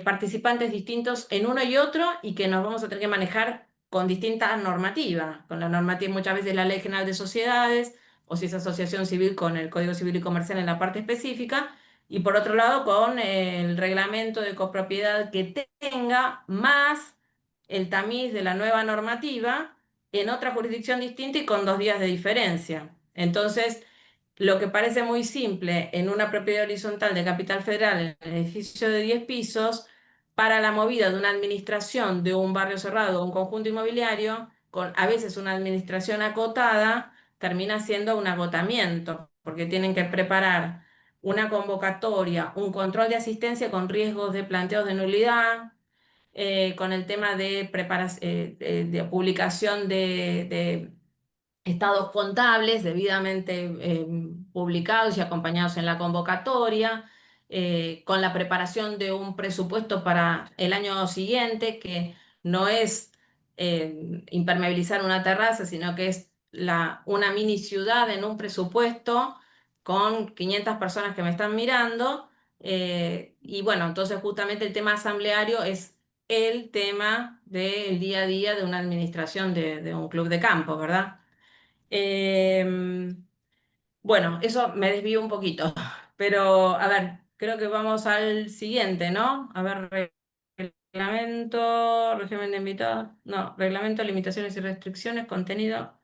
participantes distintos en uno y otro y que nos vamos a tener que manejar con distintas normativas, con la normativa muchas veces la Ley General de Sociedades, o si es asociación civil con el Código Civil y Comercial en la parte específica, y por otro lado con el reglamento de copropiedad que tenga más el tamiz de la nueva normativa en otra jurisdicción distinta y con 2 días de diferencia. Entonces, lo que parece muy simple en una propiedad horizontal de Capital Federal, en el edificio de 10 pisos, para la movida de una administración de un barrio cerrado o un conjunto inmobiliario, con a veces una administración acotada, termina siendo un agotamiento, porque tienen que preparar una convocatoria, un control de asistencia con riesgos de planteos de nulidad, con el tema de, de publicación de estados contables debidamente publicados y acompañados en la convocatoria, con la preparación de un presupuesto para el año siguiente, que no es impermeabilizar una terraza, sino que es una mini ciudad en un presupuesto con 500 personas que me están mirando. Y bueno, entonces justamente el tema asambleario es el tema del día a día de una administración de un club de campo, ¿verdad? Em, bueno, eso me desvío un poquito, pero a ver, creo que vamos al siguiente, ¿no? A ver, reglamento, régimen de invitados, no, reglamento, limitaciones y restricciones, contenido.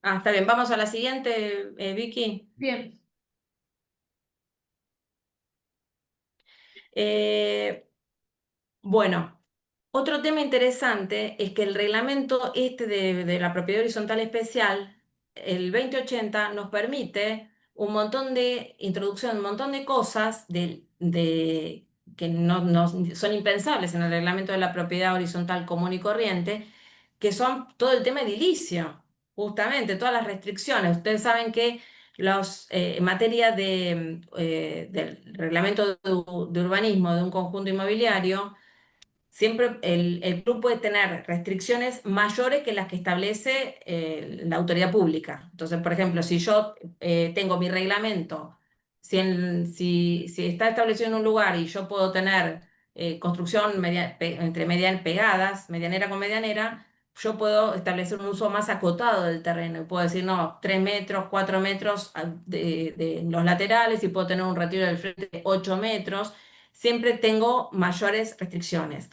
Ah, está bien, vamos a la siguiente, Vicky. Bien. Eh, Bueno, otro tema interesante es que el reglamento este de la propiedad horizontal especial, el 2080, nos permite un montón de introducción, un montón de cosas que no son impensables en el reglamento de la propiedad horizontal común y corriente, que son todo el tema edilicio, justamente, todas las restricciones. Ustedes saben que en materia del reglamento de urbanismo de un conjunto inmobiliario, siempre el club puede tener restricciones mayores que las que establece la autoridad pública. Entonces, por ejemplo, si yo tengo mi reglamento si está establecido en un lugar y yo puedo tener construcción entre pegadas, medianera con medianera, yo puedo establecer un uso más acotado del terreno. Y puedo decir, no, 3 metros, 4 metros de los laterales y puedo tener un retiro del frente de 8 metros. Siempre tengo mayores restricciones.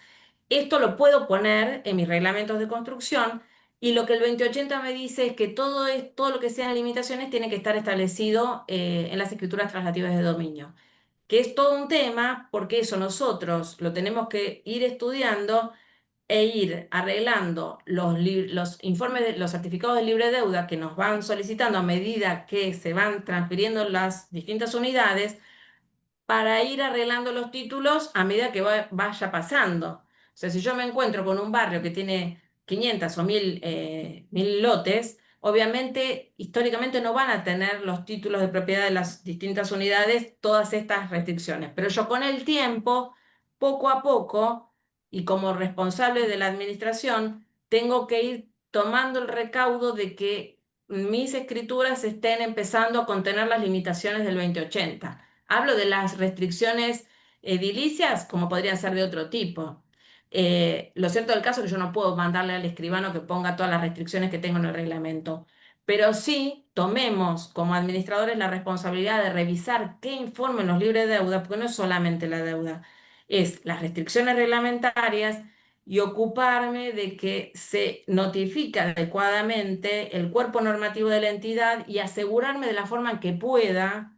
Esto lo puedo poner en mis reglamentos de construcción y lo que el 2080 me dice es que todo lo que sean limitaciones tiene que estar establecido en las escrituras traslativas de dominio, que es todo un tema porque eso nosotros lo tenemos que ir estudiando e ir arreglando los informes, los certificados de libre deuda que nos van solicitando a medida que se van transfiriendo las distintas unidades para ir arreglando los títulos a medida que vaya pasando. O sea, si yo me encuentro con un barrio que tiene 500 o 1000 lotes, obviamente históricamente no van a tener los títulos de propiedad de las distintas unidades todas estas restricciones. Pero yo con el tiempo, poco a poco, y como responsable de la administración, tengo que ir tomando el recaudo de que mis escrituras estén empezando a contener las limitaciones del 2080. Hablo de las restricciones edilicias, como podrían ser de otro tipo. Lo cierto del caso es que yo no puedo mandarle al escribano que ponga todas las restricciones que tengo en el reglamento, pero sí tomemos como administradores la responsabilidad de revisar qué informen los libres de deuda, porque no es solamente la deuda, es las restricciones reglamentarias y ocuparme de que se notifique adecuadamente el cuerpo normativo de la entidad y asegurarme de la forma en que pueda,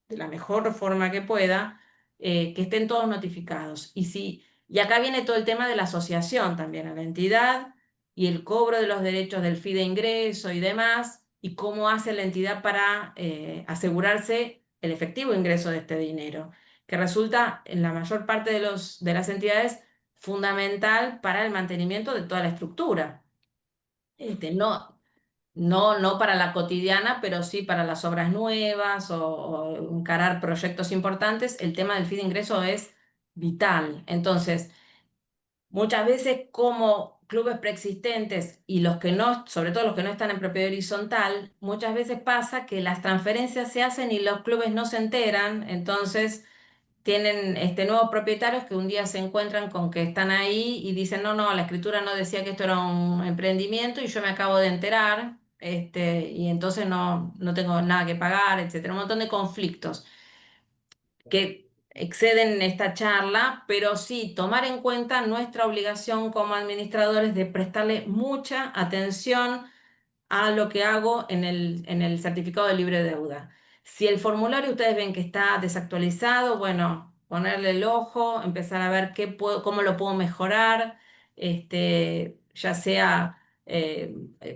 de la mejor forma que pueda, que estén todos notificados. Y acá viene todo el tema de la asociación también a la entidad y el cobro de los derechos del ingreso y demás, y cómo hace la entidad para asegurarse el efectivo ingreso de este dinero, que resulta en la mayor parte de las entidades fundamental para el mantenimiento de toda la estructura. No para la cotidiana, pero sí para las obras nuevas o encarar proyectos importantes, el tema del de ingreso es vital. Entonces, muchas veces como clubes preexistentes y los que no, sobre todo los que no están en propiedad horizontal, muchas veces pasa que las transferencias se hacen y los clubes no se enteran, entonces tienen nuevos propietarios que un día se encuentran con que están ahí y dicen, no, no, la escritura no decía que esto era un emprendimiento y yo me acabo de enterar, y entonces no tengo nada que pagar, etcétera. Un montón de conflictos que exceden esta charla, pero sí tomar en cuenta nuestra obligación como administradores de prestarle mucha atención a lo que hago en el certificado de libre deuda. Si el formulario ustedes ven que está desactualizado, bueno, ponerle el ojo, empezar a ver cómo lo puedo mejorar, ya sea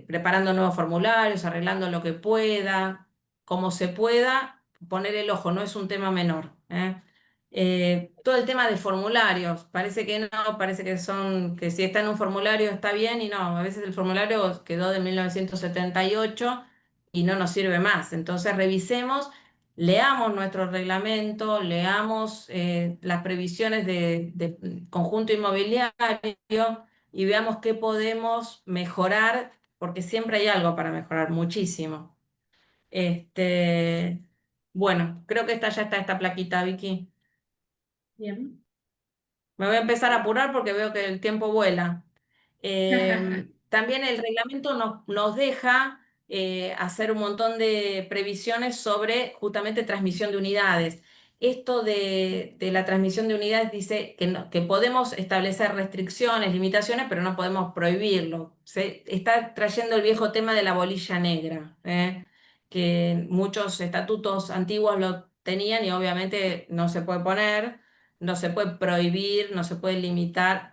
preparando nuevos formularios, arreglando lo que pueda, como se pueda, poner el ojo, no es un tema menor, ¿eh? Todo el tema de formularios, parece que no, parece que si está en un formulario está bien y no, a veces el formulario quedó de 1978 y no nos sirve más. Entonces revisemos, leamos nuestro reglamento, leamos las previsiones de conjunto inmobiliario y veamos qué podemos mejorar, porque siempre hay algo para mejorar, muchísimo. Este, bueno, creo que ya está esta plaquita, Vicky. Bien. Me voy a empezar a apurar porque veo que el tiempo vuela. También el reglamento nos deja hacer un montón de previsiones sobre justamente transmisión de unidades. Esto de la transmisión de unidades dice que podemos establecer restricciones, limitaciones, pero no podemos prohibirlo. Se está trayendo el viejo tema de la bolilla negra, que muchos estatutos antiguos lo tenían y obviamente no se puede poner, no se puede prohibir, no se puede limitar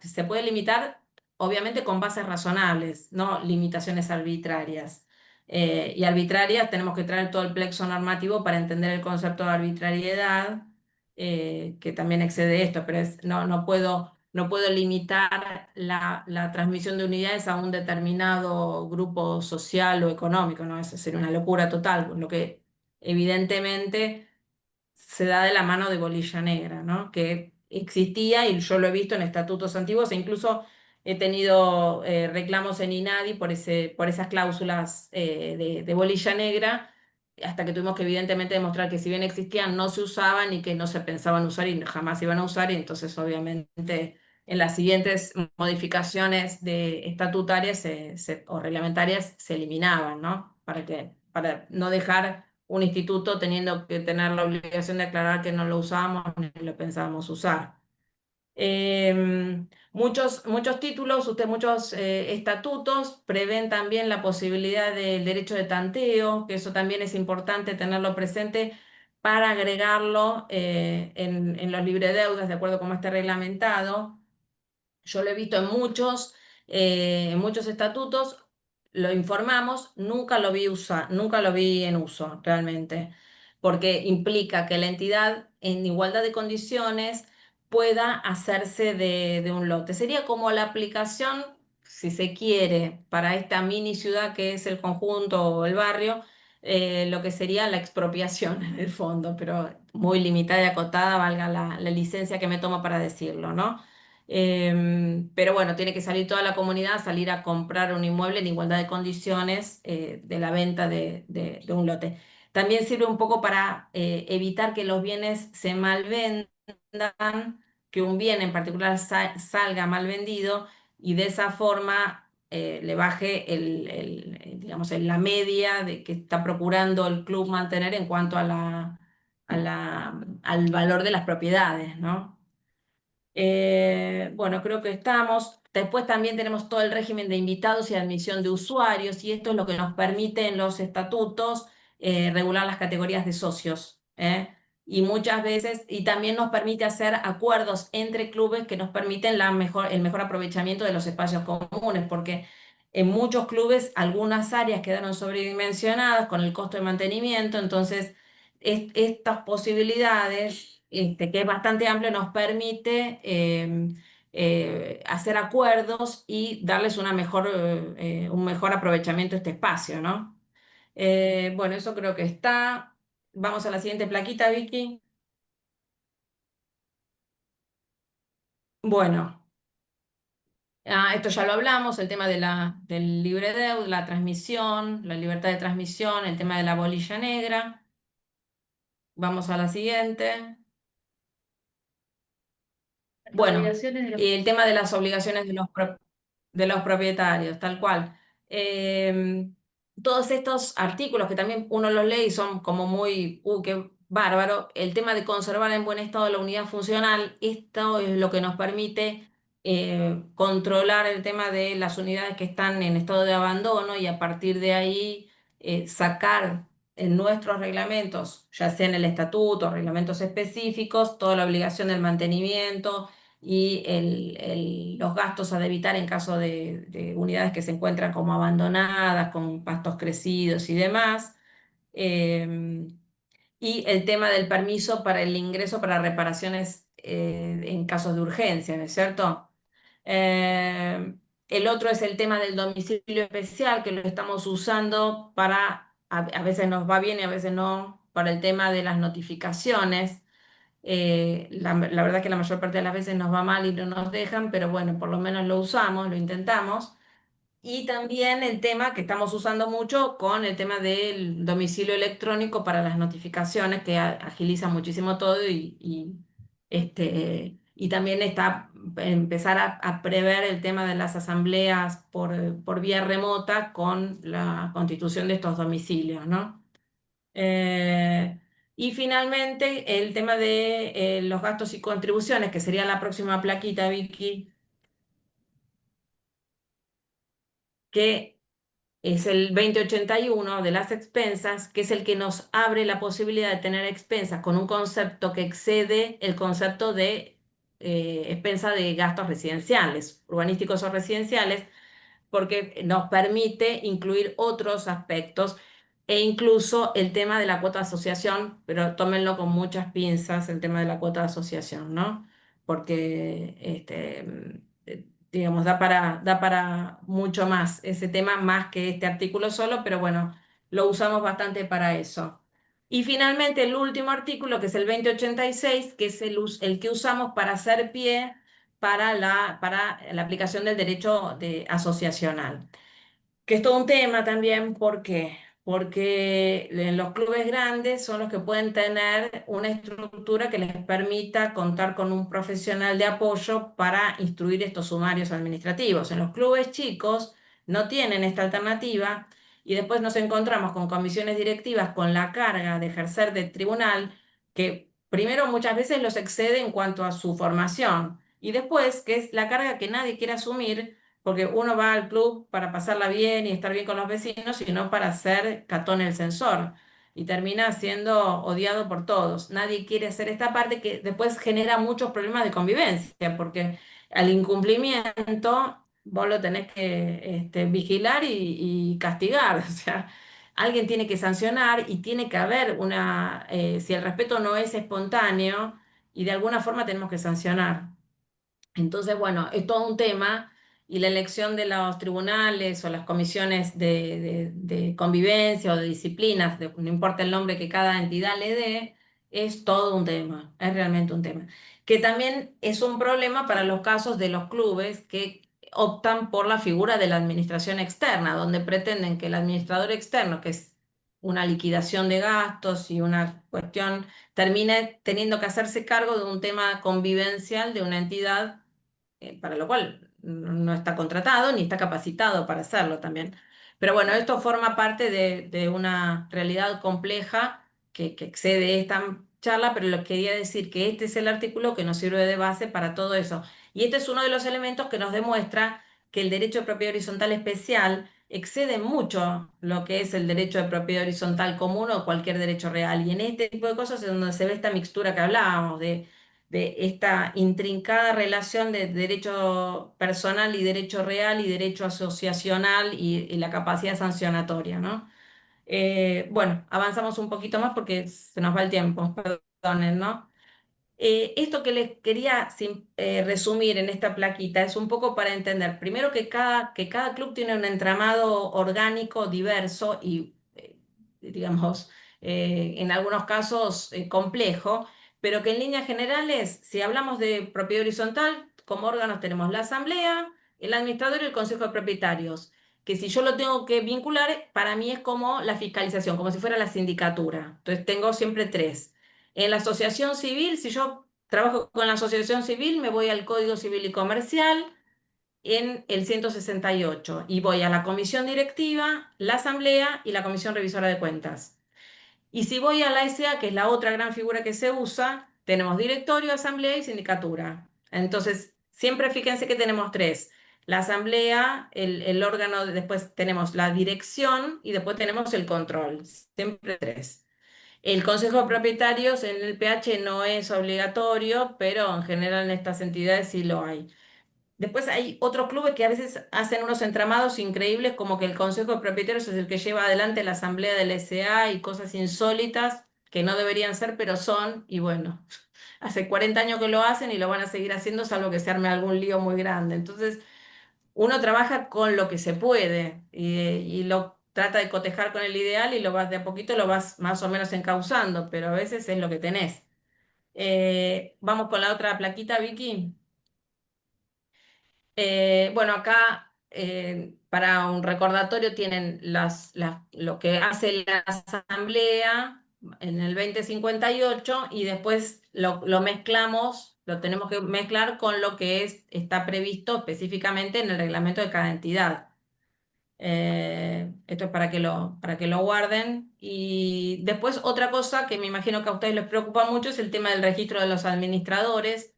obviamente con bases razonables, no limitaciones arbitrarias. Y arbitrarias tenemos que traer todo el plexo normativo para entender el concepto de arbitrariedad, que también excede esto, pero no puedo limitar la transmisión de unidades a un determinado grupo social o económico, ¿no? Eso sería una locura total, lo que evidentemente se da de la mano de Bolilla Negra, ¿no? Que existía y yo lo he visto en estatutos antiguos e incluso he tenido reclamos en INADI por esas cláusulas de Bolilla Negra hasta que tuvimos que evidentemente demostrar que si bien existían, no se usaban y que no se pensaban usar y jamás iban a usar, y entonces obviamente en las siguientes modificaciones estatutarias o reglamentarias se eliminaban, ¿no? Para no dejar un instituto teniendo que tener la obligación de aclarar que no lo usábamos ni lo pensábamos usar. Muchos títulos, muchos estatutos prevén también la posibilidad del derecho de tanteo, que eso también es importante tenerlo presente para agregarlo en los libredeudas, de acuerdo a cómo esté reglamentado. Yo lo he visto en muchos estatutos, lo informamos, nunca lo vi en uso realmente, porque implica que la entidad en igualdad de condiciones pueda hacerse de un lote. Sería como la aplicación, si se quiere, para esta mini ciudad que es el conjunto o el barrio, lo que sería la expropiación en el fondo, pero muy limitada y acotada, valga la licencia que me tomo para decirlo, ¿no? Pero bueno, tiene que salir toda la comunidad, salir a comprar un inmueble en igualdad de condiciones de la venta de un lote. También sirve un poco para evitar que los bienes se malvendan, que un bien en particular salga mal vendido y de esa forma le baje digamos, la media de que está procurando el club mantener en cuanto a al valor de las propiedades, ¿no? Bueno, creo que estamos. Después también tenemos todo el régimen de invitados y admisión de usuarios, y esto es lo que nos permite en los estatutos regular las categorías de socios. Y muchas veces, y también nos permite hacer acuerdos entre clubes que nos permiten el mejor aprovechamiento de los espacios comunes, porque en muchos clubes algunas áreas quedaron sobredimensionadas con el costo de mantenimiento, entonces estas posibilidades, que es bastante amplio, nos permite hacer acuerdos y darles un mejor aprovechamiento a este espacio, ¿no? Bueno, eso creo que está. Vamos a la siguiente plaquita, Vicky. Bueno, esto ya lo hablamos, el tema del libre deuda, la transmisión, la libertad de transmisión, el tema de la bolilla negra. Vamos a la siguiente. Las Bueno, obligaciones de los... el tema de las obligaciones de los propietarios, tal cual. Todos estos artículos que también uno los lee y son como muy, qué bárbaro, el tema de conservar en buen estado la unidad funcional, esto es lo que nos permite controlar el tema de las unidades que están en estado de abandono y a partir de ahí sacar en nuestros reglamentos, ya sea en el estatuto, reglamentos específicos, toda la obligación del mantenimiento y los gastos a debitar en caso de unidades que se encuentran como abandonadas, con pastos crecidos y demás. Eh, y el tema del permiso para el ingreso para reparaciones en casos de urgencia, ¿no es cierto? Eh, el otro es el tema del domicilio especial, que lo estamos usando a veces nos va bien y a veces no, para el tema de las notificaciones. La verdad que la mayor parte de las veces nos va mal y no nos dejan, pero bueno, por lo menos lo usamos, lo intentamos. Y también el tema que estamos usando mucho con el tema del domicilio electrónico para las notificaciones, que agiliza muchísimo todo y también está empezar a prever el tema de las asambleas por vía remota con la constitución de estos domicilios, ¿no? Eh, y finalmente, el tema de los gastos y contribuciones, que sería la próxima plaquita, Vicky, que es el 2081 de las expensas, que es el que nos abre la posibilidad de tener expensas con un concepto que excede el concepto de expensa de gastos residenciales, urbanísticos o residenciales, porque nos permite incluir otros aspectos e incluso el tema de la cuota de asociación, pero tómenlo con muchas pinzas el tema de la cuota de asociación, ¿no? Porque, digamos, da para mucho más ese tema, más que este artículo solo, pero bueno, lo usamos bastante para eso. Y finalmente el último artículo, que es el 2086, que es el que usamos para hacer pie para la aplicación del derecho asociacional, que es todo un tema también. ¿Por qué? porque en los clubes grandes son los que pueden tener una estructura que les permita contar con un profesional de apoyo para instruir estos sumarios administrativos. En los clubes chicos no tienen esta alternativa y después nos encontramos con comisiones directivas con la carga de ejercer de tribunal que primero muchas veces los excede en cuanto a su formación y después que es la carga que nadie quiere asumir porque uno va al club para pasarla bien y estar bien con los vecinos, y no para ser catón el censor. Y termina siendo odiado por todos. Nadie quiere hacer esta parte que después genera muchos problemas de convivencia, porque al incumplimiento vos lo tenés que vigilar y castigar. O sea, alguien tiene que sancionar y tiene que haber si el respeto no es espontáneo, y de alguna forma tenemos que sancionar. Entonces, bueno, es todo un tema y la elección de los tribunales o las comisiones de convivencia o de disciplinas, no importa el nombre que cada entidad le dé, es todo un tema, es realmente un tema. Que también es un problema para los casos de los clubes que optan por la figura de la administración externa, donde pretenden que el administrador externo, que es una liquidación de gastos y una cuestión, termine teniendo que hacerse cargo de un tema convivencial de una entidad para lo cual no está contratado ni está capacitado para hacerlo también. Pero bueno, esto forma parte de una realidad compleja que excede esta charla, pero les quería decir que este es el artículo que nos sirve de base para todo eso. Y este es uno de los elementos que nos demuestra que el derecho de propiedad horizontal especial excede mucho lo que es el derecho de propiedad horizontal común o cualquier derecho real. Y en este tipo de cosas es donde se ve esta mixtura que hablábamos de esta intrincada relación de derecho personal y derecho real y derecho asociacional y la capacidad sancionatoria, ¿no? Bueno, avanzamos un poquito más porque se nos va el tiempo, perdonen, ¿no? Esto que les quería resumir en esta plaquita es un poco para entender, primero que cada club tiene un entramado orgánico diverso y, digamos, en algunos casos complejo, pero que en líneas generales, si hablamos de propiedad horizontal, como órganos tenemos la asamblea, el administrador y el consejo de propietarios, que si yo lo tengo que vincular, para mí es como la fiscalización, como si fuera la sindicatura. Entonces tengo siempre tres. En la asociación civil, si yo trabajo con la asociación civil, me voy al Código Civil y Comercial en el 168 y voy a la comisión directiva, la asamblea y la comisión revisora de cuentas. Y si voy a la SA, que es la otra gran figura que se usa, tenemos directorio, asamblea y sindicatura. Entonces, siempre fíjense que tenemos tres. La asamblea, el órgano, después tenemos la dirección y después tenemos el control. Siempre tres. El consejo de propietarios en el PH no es obligatorio, pero en general en estas entidades sí lo hay. Después hay otros clubes que a veces hacen unos entramados increíbles, como que el consejo de propietarios es el que lleva adelante la asamblea del SA y cosas insólitas que no deberían ser, pero son, y bueno, hace 40 años que lo hacen y lo van a seguir haciendo, salvo que se arme algún lío muy grande. Entonces, uno trabaja con lo que se puede y lo trata de cotejar con el ideal y lo vas de a poquito, lo vas más o menos encauzando, pero a veces es lo que tenés. Vamos con la otra plaquita, Vicky. Bueno, acá para un recordatorio tienen lo que hace la Asamblea en el 2058 y después lo mezclamos, lo tenemos que mezclar con lo que está previsto específicamente en el reglamento de cada entidad. Esto es para que lo guarden. Y después otra cosa que me imagino que a ustedes les preocupa mucho es el tema del registro de los administradores,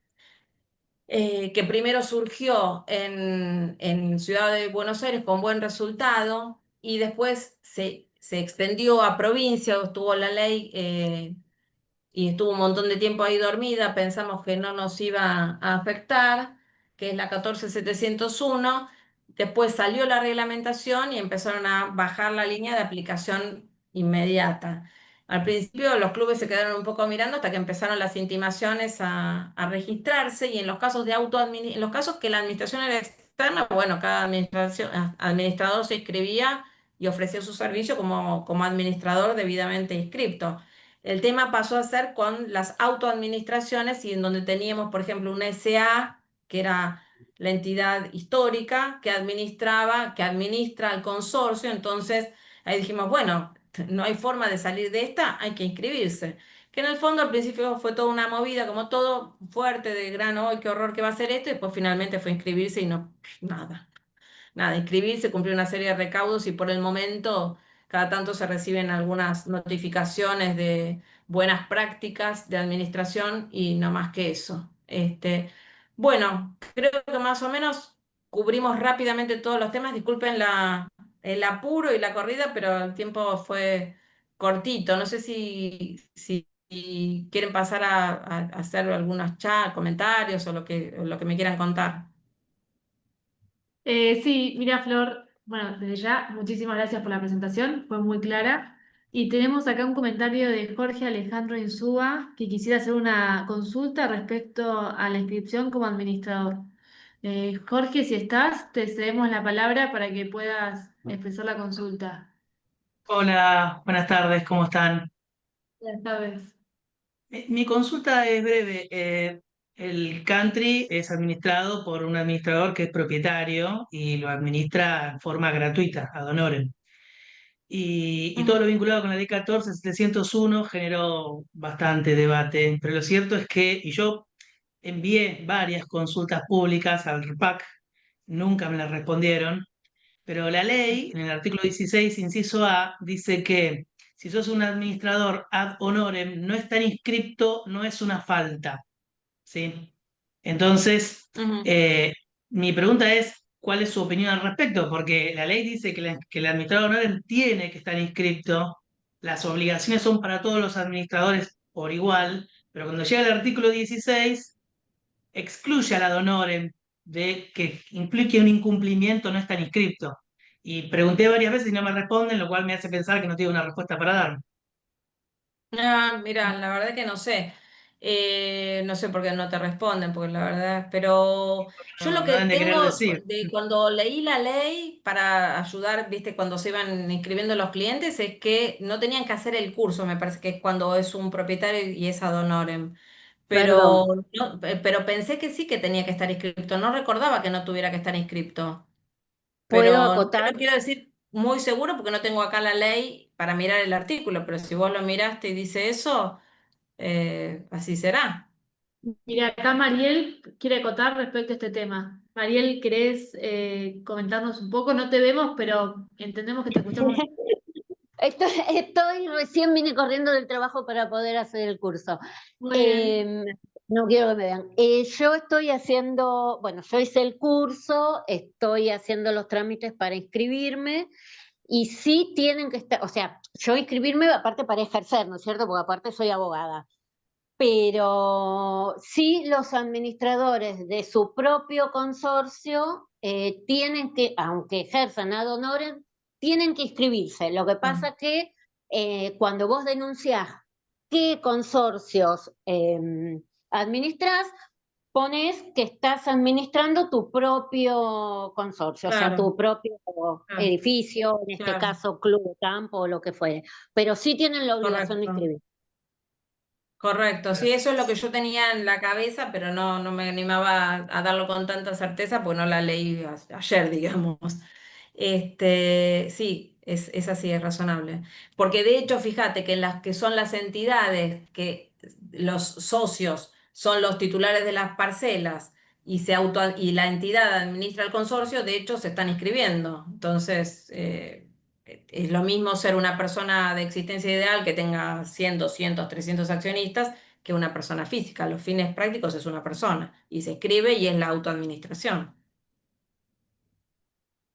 que primero surgió en Ciudad de Buenos Aires con buen resultado y después se extendió a provincia, estuvo la ley y estuvo un montón de tiempo ahí dormida, pensamos que no nos iba a afectar, que es la 14701. Después salió la reglamentación y empezaron a bajar la línea de aplicación inmediata. Al principio los clubes se quedaron un poco mirando hasta que empezaron las intimaciones a registrarse, y en los casos de en los casos que la administración era externa, bueno, cada administrador se inscribía y ofrecía su servicio como administrador debidamente inscripto. El tema pasó a ser con las autoadministraciones y en donde teníamos, por ejemplo, una SA, que era la entidad histórica que administra el consorcio. Entonces Ahí dijimos, bueno, no hay forma de salir de esta, hay que inscribirse. Que en el fondo al principio fue toda una movida, como todo fuerte, de gran, hoy qué horror que va a ser esto, y después finalmente fue inscribirse y no, nada. Nada, inscribirse, cumplir una serie de recaudos y por el momento cada tanto se reciben algunas notificaciones de buenas prácticas de administración y no más que eso. Bueno, creo que más o menos cubrimos rápidamente todos los temas. Disculpen el apuro y la corrida, pero el tiempo fue cortito. No sé si quieren pasar a hacer algunos chat, comentarios o lo que me quieran contar. Sí, mira, Flor, bueno, desde ya, muchísimas gracias por la presentación, fue muy clara. Y tenemos acá un comentario de Jorge Alejandro Insúa que quisiera hacer una consulta respecto a la inscripción como administrador. Jorge, si estás, te cedemos la palabra para que puedas expresar la consulta. Hola, buenas tardes, ¿cómo están? Buenas tardes. Mi consulta es breve. El country es administrado por un administrador que es propietario y lo administra en forma gratuita, ad honorem. Y todo lo Ujú. vinculado con la ley 14.701 generó bastante debate, pero lo cierto es que, y yo envié varias consultas públicas al RPAC, nunca me las respondieron. Pero la ley, en el artículo 16, inciso A, dice que si sos un administrador ad honorem, no estar inscripto no es una falta, ¿sí? Entonces, Ujú. eh, mi pregunta es, ¿cuál es su opinión al respecto? Porque la ley dice que el administrador honorem tiene que estar inscripto, las obligaciones son para todos los administradores por igual, pero cuando llega el artículo 16 excluye a la honorem de que implique un incumplimiento no estar inscripto. Y pregunté varias veces y no me responden, lo cual me hace pensar que no tiene una respuesta para dar. Ah, mira, la verdad que no sé. No sé por qué no te responden, porque la verdad, pero yo lo No, no que deben de querer tengo decir. de cuando leí la ley para ayudar, viste, cuando se iban inscribiendo los clientes, es que no tenían que hacer el curso, me parece que es cuando es un propietario y es ad honorem. Perdón, Pero, pero pensé que sí que tenía que estar inscripto, no recordaba que no tuviera que estar inscripto. ¿puedo Pero no te acotar? lo quiero decir muy seguro porque no tengo acá la ley para mirar el artículo, pero si vos lo miraste y dice eso, así será. Mira, acá Mariel quiere acotar respecto a este tema. Mariel, ¿querés comentarnos un poco? No te vemos, pero entendemos que te escuchamos. Recién vine corriendo del trabajo para poder hacer el curso. Muy bien. Eh, no quiero que me vean. Yo estoy haciendo, bueno, yo hice el curso, estoy haciendo los trámites para inscribirme y sí tienen que estar, o sea, yo inscribirme aparte para ejercer, ¿no es cierto? Porque aparte soy abogada. Pero sí los administradores de su propio consorcio tienen que, aunque ejerzan ad honorem, tienen que inscribirse. Lo que Ah, pasa que cuando vos denunciás qué consorcios administrás, pones que estás administrando tu propio consorcio, o sea, claro, tu propio claro, edificio, en este claro, caso club de campo o lo que fuere. Pero sí tienen la obligación de correcto. inscribir. Correcto, sí, eso es lo que yo tenía en la cabeza, pero no me animaba a darlo con tanta certeza, porque no la leí ayer, digamos. Sí, es así, es razonable. Porque de hecho, fíjate que las que son las entidades, que los socios son los titulares de las parcelas y la entidad administra el consorcio, de hecho se están inscribiendo. Entonces, es lo mismo ser una persona de existencia ideal que tenga 100, 200, 300 accionistas que una persona física. Los fines prácticos es una persona y se escribe y es la autoadministración.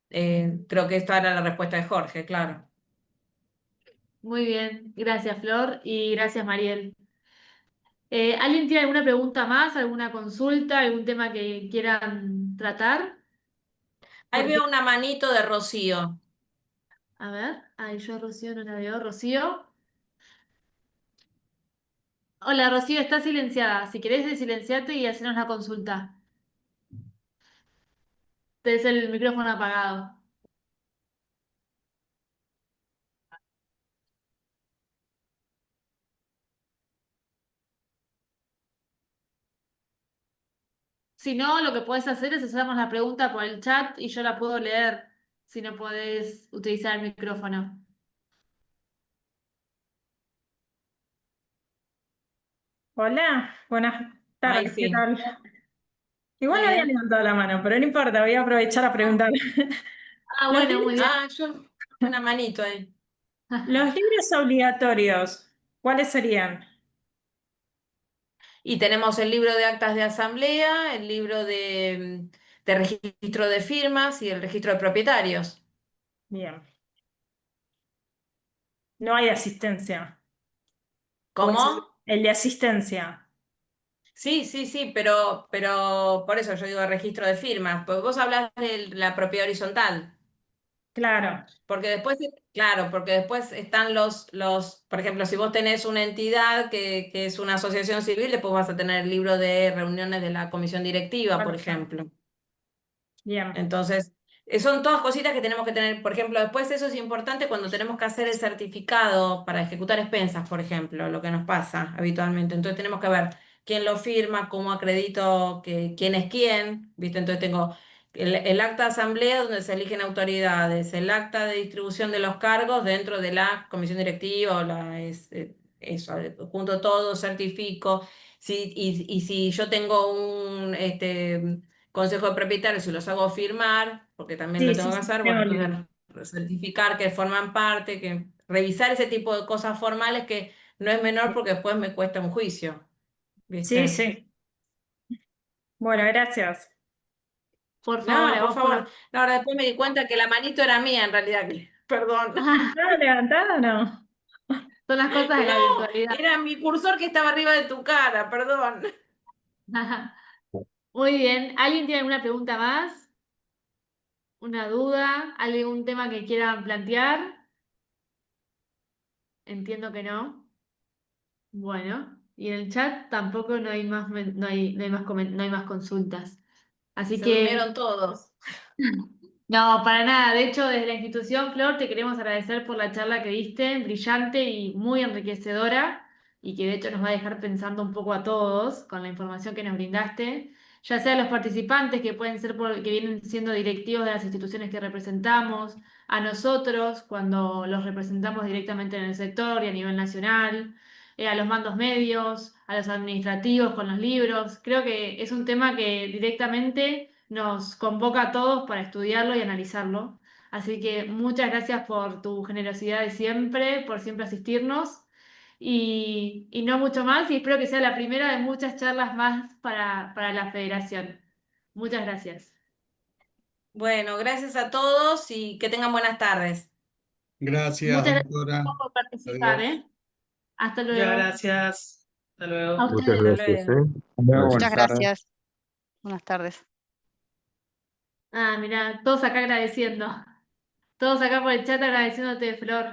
Creo que esta era la respuesta de Jorge, claro. Muy bien. Gracias, Flor, y gracias, Mariel. ¿Alguien tiene alguna pregunta más, alguna consulta, algún tema que quieran tratar? Ahí Porque, veo una manito de Rocío. a ver, ay, yo a Rocío no la veo. Rocío. Hola, Rocío, está silenciada. Si querés, desilenciate y hacernos la consulta. Tenés el micrófono apagado. Si no, lo que podés hacer es hacernos la pregunta por el chat y yo la puedo leer si no podés utilizar el micrófono. Hola, buenas Ahí tardes, ¿qué sí. tal? Igual no había Bien. levantado la mano, pero no importa, voy a aprovechar a preguntar. Ah, Los, bueno, muy bien. Yo, una manito ahí. los libros obligatorios, ¿cuáles serían? Y tenemos el libro de actas de asamblea, el libro de registro de firmas y el registro de propietarios. Bien. No hay asistencia. O ¿Cómo? el de asistencia. Sí, sí, sí, pero por eso yo digo registro de firmas, porque vos hablas de la propiedad horizontal, Claro, porque después, claro, porque después están por ejemplo, si vos tenés una entidad que es una asociación civil, después vas a tener el libro de reuniones de la comisión directiva, por perfecto. ejemplo. Bien. Entonces, son todas cositas que tenemos que tener. Por ejemplo, después eso es importante cuando tenemos que hacer el certificado para ejecutar expensas, por ejemplo, lo que nos pasa habitualmente. Entonces tenemos que ver quién lo firma, cómo acredito quién es quién, ¿viste? Entonces tengo el acta de asamblea donde se eligen autoridades, el acta de distribución de los cargos dentro de la comisión directiva, eso, junto todo, certifico. Y si yo tengo un consejo de propietarios y los hago firmar, porque también Sí, lo sí, tengo que sí, hacer, me bueno, olvidé. entonces certificar que forman parte, que revisar ese tipo de cosas formales que no es menor porque después me cuesta un juicio, Sí, ¿viste? sí. Bueno, gracias. Por favor, No, a por vos por favor. No, ahora después me di cuenta que la manito era mía en realidad. Perdón. ¿Estaba levantada o no? Son las cosas de No, la virtualidad. era mi cursor que estaba arriba de tu cara, perdón. Muy bien. ¿Alguien tiene alguna pregunta más? ¿Una duda? ¿Algún tema que quieran plantear? Entiendo que no. Bueno, y en el chat tampoco no hay más, no hay más consultas. Así Se que durmieron todos. no, para nada. De hecho, desde la institución, Flor, te queremos agradecer por la charla que diste, brillante y muy enriquecedora, y que de hecho nos va a dejar pensando un poco a todos con la información que nos brindaste, ya sea los participantes que pueden ser que vienen siendo directivos de las instituciones que representamos, a nosotros cuando los representamos directamente en el sector y a nivel nacional, a los mandos medios, a los administrativos con los libros. Creo que es un tema que directamente nos convoca a todos para estudiarlo y analizarlo. Así que muchas gracias por tu generosidad de siempre, por siempre asistirnos. Y no mucho más, y espero que sea la primera de muchas charlas más para la federación. Muchas gracias. Bueno, gracias a todos y que tengan buenas tardes. Gracias, Muchas gracias doctora. por participar, Adiós. ¿eh? Hasta Muchas luego. gracias. Hasta A luego. Muchas ustedes. Hasta gracias, luego. ¿eh? Luego, Gracias. Muchas buenas tardes. gracias. Buenas tardes. Ah, mira, todos acá agradeciendo. Todos acá por el chat agradeciéndote, Flor.